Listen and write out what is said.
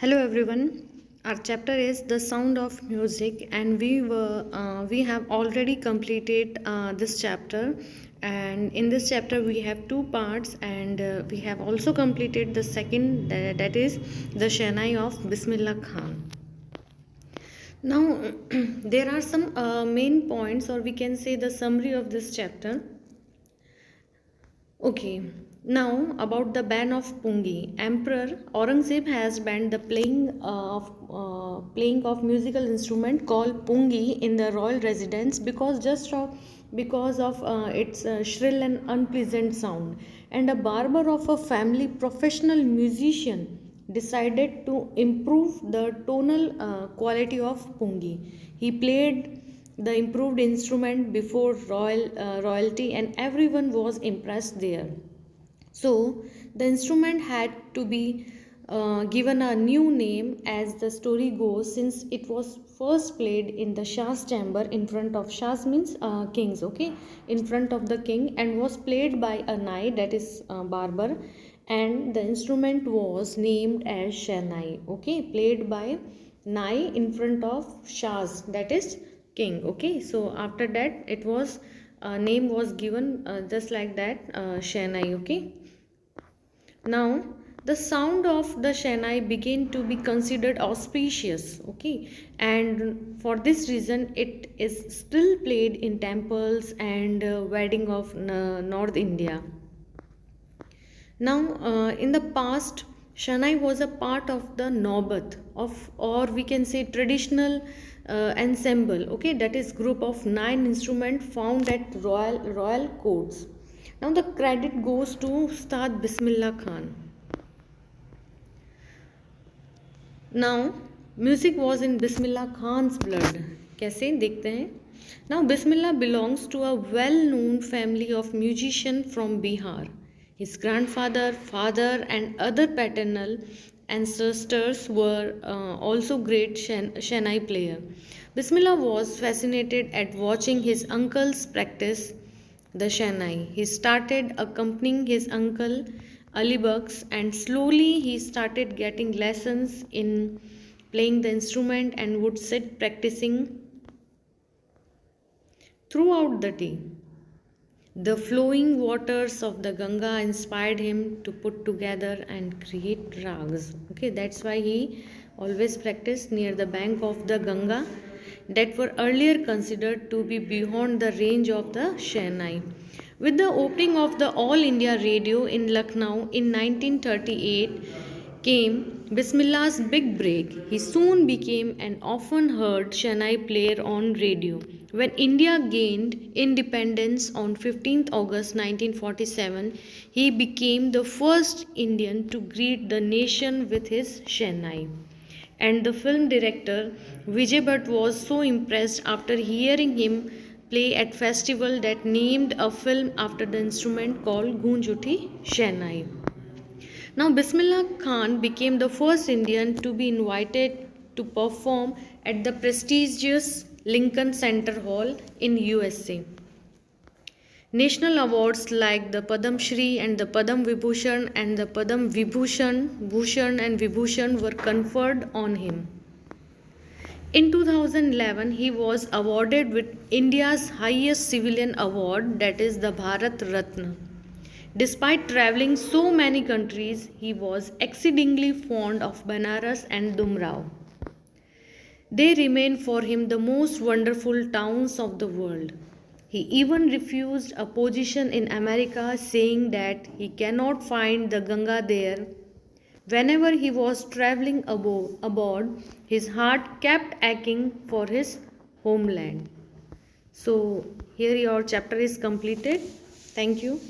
Hello everyone. Our chapter is the sound of music, and we have already completed this chapter. And in this chapter, we have two parts, and we have also completed the second, that is the Shehnai of Bismillah Khan. Now, there are some main points, or we can say the summary of this chapter. Okay, now about the ban of pungi. Emperor Aurangzeb has banned the playing of musical instrument called pungi in the royal residence because of its shrill and unpleasant sound. And a barber of a family professional musician decided to improve the tonal quality of pungi. He played the improved instrument before royalty, and everyone was impressed there. So the instrument had to be given a new name, as the story goes, since it was first played in the Shah's chamber in front of Shah's means kings, okay, in front of the king, and was played by a nai, that is barber, and the instrument was named as Shehnai, okay, played by nai in front of Shah's, that is king, okay. So after that it was name was given just like that, Shehnai, okay. Now, the sound of the Shehnai began to be considered auspicious, okay, and for this reason, it is still played in temples and wedding of North India. Now, in the past, Shehnai was a part of the Naubat of, or we can say, traditional ensemble. Okay, that is group of 9 instruments found at royal courts. Now, the credit goes to Ustad Bismillah Khan. Now, music was in Bismillah Khan's blood. कैसे देखते हैं? Now, Bismillah belongs to a well-known family of musicians from Bihar. His grandfather, father, and other paternal ancestors were also great Shehnai player. Bismillah was fascinated at watching his uncles practice the Shehnai. He started accompanying his uncle Ali Bucks, and slowly he started getting lessons in playing the instrument and would sit practicing throughout the day. The flowing waters of the Ganga inspired him to put together and create rags. Okay, that's why he always practiced near the bank of the Ganga that were earlier considered to be beyond the range of the Shehnai. With the opening of the All India Radio in Lucknow in 1938 came Bismillah's big break. He soon became an often heard Shehnai player on radio. When India gained independence on 15th August 1947, he became the first Indian to greet the nation with his Shehnai. And the film director Vijay Bhatt was so impressed after hearing him play at festival that named a film after the instrument called Goonj Uthi Shehnai. Now, Bismillah Khan became the first Indian to be invited to perform at the prestigious Lincoln Center Hall in USA. National awards like the Padam Shri and the Padam Vibhushan and the Padam Bhushan and Vibhushan were conferred on him. In 2011, he was awarded with India's highest civilian award, that is the Bharat Ratna. Despite traveling so many countries, he was exceedingly fond of Banaras and Dumrao. They remain for him the most wonderful towns of the world. He even refused a position in America, saying that he cannot find the Ganga there. Whenever he was traveling aboard, his heart kept aching for his homeland. So, here your chapter is completed. Thank you.